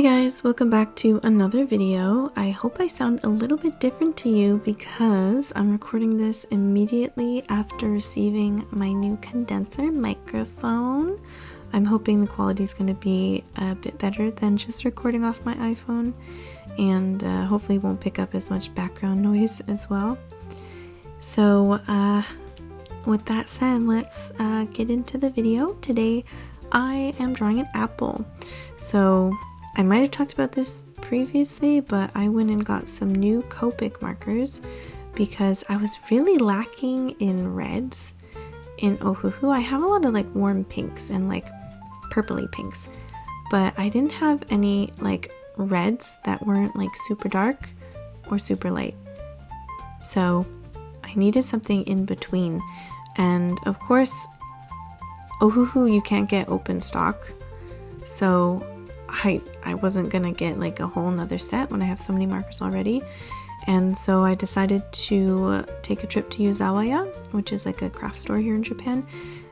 Hi guys, welcome back to another video. I hope I sound a little bit different to you because I'm recording this immediately after receiving my new condenser microphone. I'm hoping the quality is going to be a bit better than just recording off my iPhone, and hopefully won't pick up as much background noise as well. So with that said, let's get into the video. Today I am drawing an apple. So I might have talked about this previously, but I went and got some new copic markers because I was really lacking in reds in Ohuhu. I have a lot of like warm pinks and like purpley pinks, but I didn't have any like reds that weren't like super dark or super light. So I needed something in between, and of course Ohuhu you can't get open stock, so I wasn't gonna get like a whole nother set when I have so many markers already. And so I decided to take a trip to Yuzawa, which is like a craft store here in Japan,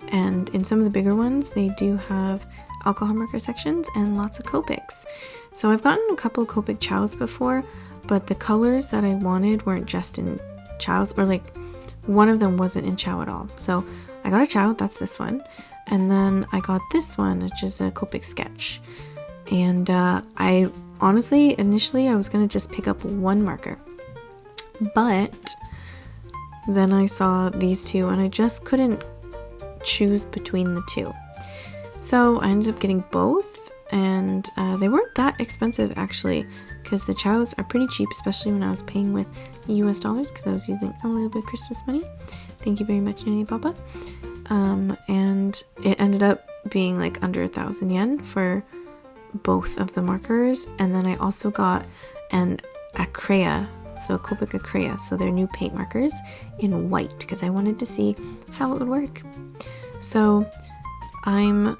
and in some of the bigger ones they do have alcohol marker sections and lots of copics. So I've gotten a couple of copic chows before, but the colors that I wanted weren't just in chows, or like one of them wasn't in chow at all. So I got a chow, that's this one, and then I got this one, which is a copic sketch. And I honestly, initially I was going to just pick up one marker, but then I saw these two and I just couldn't choose between the two. So I ended up getting both, and they weren't that expensive actually, because the chows are pretty cheap, especially when I was paying with US dollars, because I was using a little bit of Christmas money. Thank you very much, Nanny Papa. And it ended up being like under 1,000 yen for both of the markers. And then I also got an acrea, so a copic acrea, so they're new paint markers in white, because I wanted to see how it would work. So I'm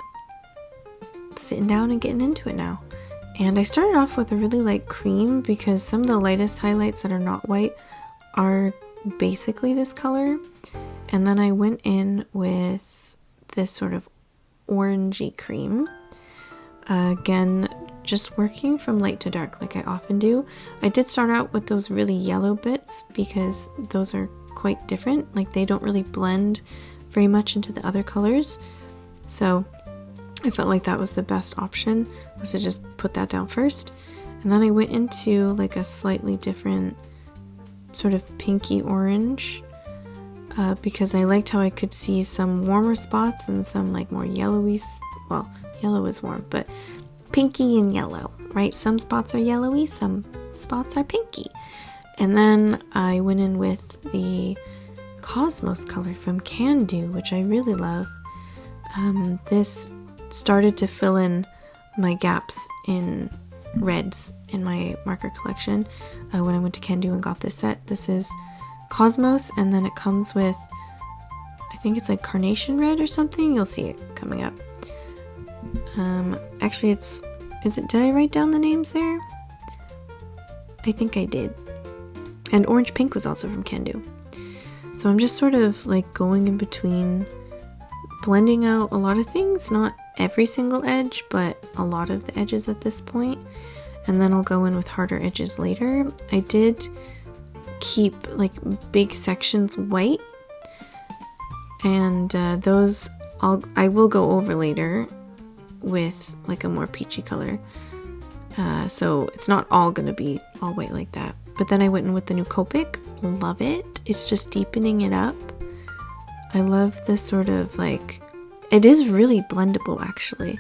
sitting down and getting into it now, and I started off with a really light cream because some of the lightest highlights that are not white are basically this color, and then I went in with this sort of orangey cream. Again, just working from light to dark like I often do. I did start out with those really yellow bits because those are quite different. Like they don't really blend very much into the other colors. So I felt like that was the best option, was to just put that down first. And then I went into like a slightly different sort of pinky orange because I liked how I could see some warmer spots and some like more yellowy, well, yellow is warm, but pinky and yellow, right? Some spots are yellowy, some spots are pinky. And then I went in with the Cosmos color from Can Do, which I really love. This started to fill in my gaps in reds in my marker collection when I went to Can Do and got this set. This is Cosmos, and then it comes with, I think it's like Carnation Red or something. You'll see it coming up. Actually did I write down the names there? I think I did. And Orange Pink was also from Can Do. So I'm just sort of like going in between, blending out a lot of things, not every single edge, but a lot of the edges at this point. And then I'll go in with harder edges later. I did keep like big sections white, and those I will go over later with like a more peachy color, so it's not all gonna be all white like that. But then I went in with the new Copic. Love it. It's just deepening it up. I love this sort of like, it is really blendable actually,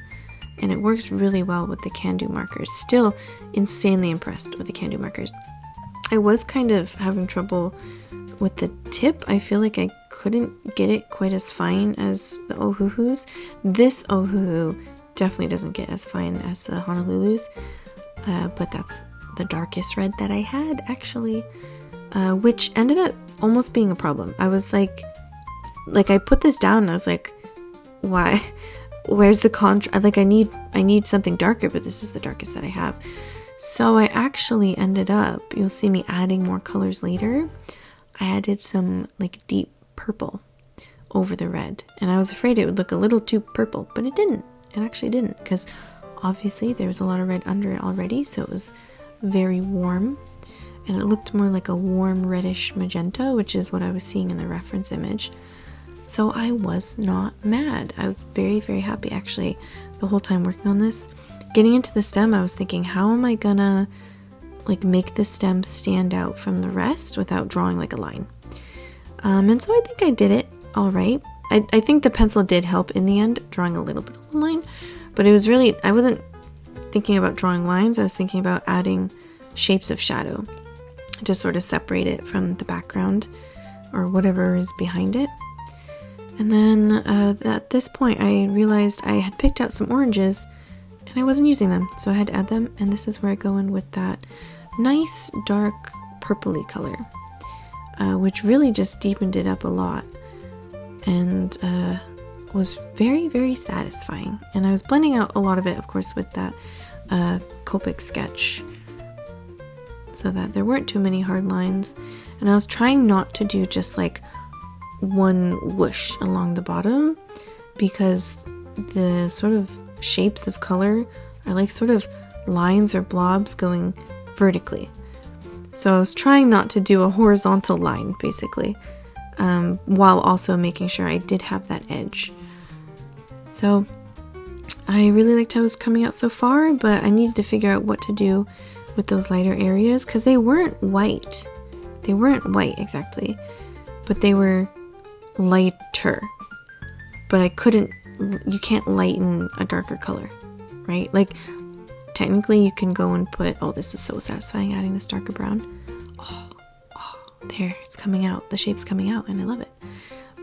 and it works really well with the Can Do markers. Still insanely impressed with the Can Do markers. I was kind of having trouble with the tip. I feel like I couldn't get it quite as fine as the Ohuhu's. This Ohuhu definitely doesn't get as fine as the Honolulu's, but that's the darkest red that I had actually, which ended up almost being a problem. I was like I put this down and I was like, why? Where's the contrast? Like I need something darker, but this is the darkest that I have. So I actually ended up, you'll see me adding more colors later. I added some like deep purple over the red, and I was afraid it would look a little too purple, but it didn't. It actually didn't, because Obviously there was a lot of red under it already, so it was very warm, and it looked more like a warm reddish magenta, which is what I was seeing in the reference image. So I was not mad. I was very, very happy actually the whole time working on this. Getting into the stem, I was thinking, how am I gonna like make the stem stand out from the rest without drawing like a line? And so I think I did it all right. I think the pencil did help in the end, drawing a little bit of a line, but it was really, I wasn't thinking about drawing lines, I was thinking about adding shapes of shadow to sort of separate it from the background or whatever is behind it. And then at this point I realized I had picked out some oranges and I wasn't using them, so I had to add them, and this is where I go in with that nice dark purpley color, which really just deepened it up a lot and was very, very satisfying. And I was blending out a lot of it, of course, with that copic sketch so that there weren't too many hard lines, and I was trying not to do just like one whoosh along the bottom, because the sort of shapes of color are like sort of lines or blobs going vertically. So I was trying not to do a horizontal line basically, while also making sure I did have that edge. So I really liked how it was coming out so far, but I needed to figure out what to do with those lighter areas because they weren't white. They weren't white exactly, but they were lighter. But I couldn't, you can't lighten a darker color, right? Like technically you can go and put, oh, this is so satisfying adding this darker brown. Oh, there, it's coming out. The shape's coming out and I love it.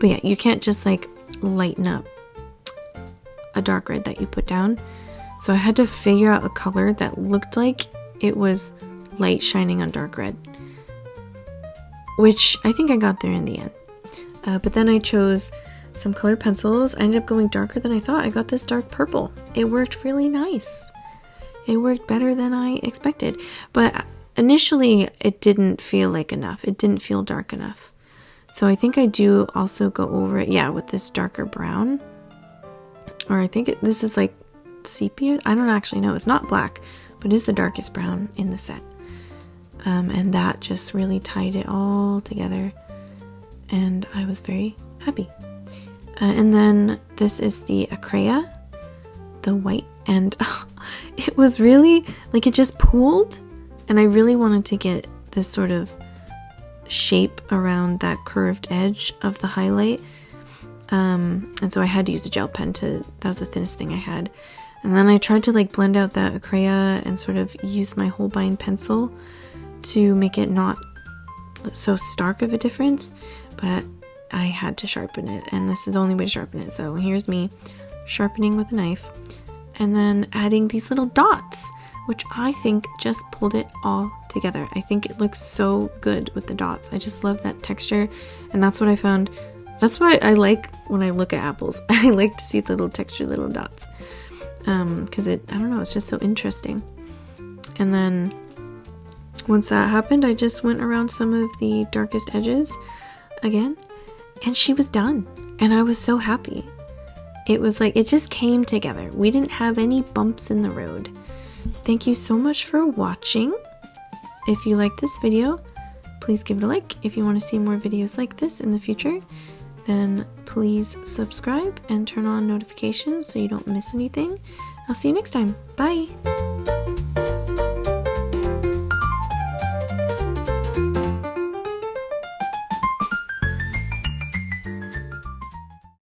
But yeah, you can't just like lighten up a dark red that you put down. So I had to figure out a color that looked like it was light shining on dark red, which I think I got there in the end. But then I chose some colored pencils. I ended up going darker than I thought. I got this dark purple. It worked really nice. It worked better than I expected. But initially it didn't feel like enough. It didn't feel dark enough. So I think I do also go over it, yeah, with this darker brown. Or I think this is like sepia. I don't actually know. It's not black, but it is the darkest brown in the set. And that just really tied it all together. And I was very happy. And then this is the Acrea, the white. And it was really, like it just pooled. And I really wanted to get this sort of shape around that curved edge of the highlight. And so I had to use a gel pen that was the thinnest thing I had. And then I tried to like blend out that Acrea and sort of use my Holbein pencil to make it not so stark of a difference, but I had to sharpen it, and this is the only way to sharpen it. So here's me sharpening with a knife and then adding these little dots, which I think just pulled it all together. I think it looks so good with the dots. I just love that texture, and that's what I found. That's why I like when I look at apples. I like to see the little texture, little dots, because I don't know, it's just so interesting. And then once that happened, I just went around some of the darkest edges again, and she was done, and I was so happy. It was like, it just came together. We didn't have any bumps in the road. Thank you so much for watching. If you like this video, please give it a like. If you want to see more videos like this in the future, then please subscribe and turn on notifications so you don't miss anything. I'll see you next time. Bye!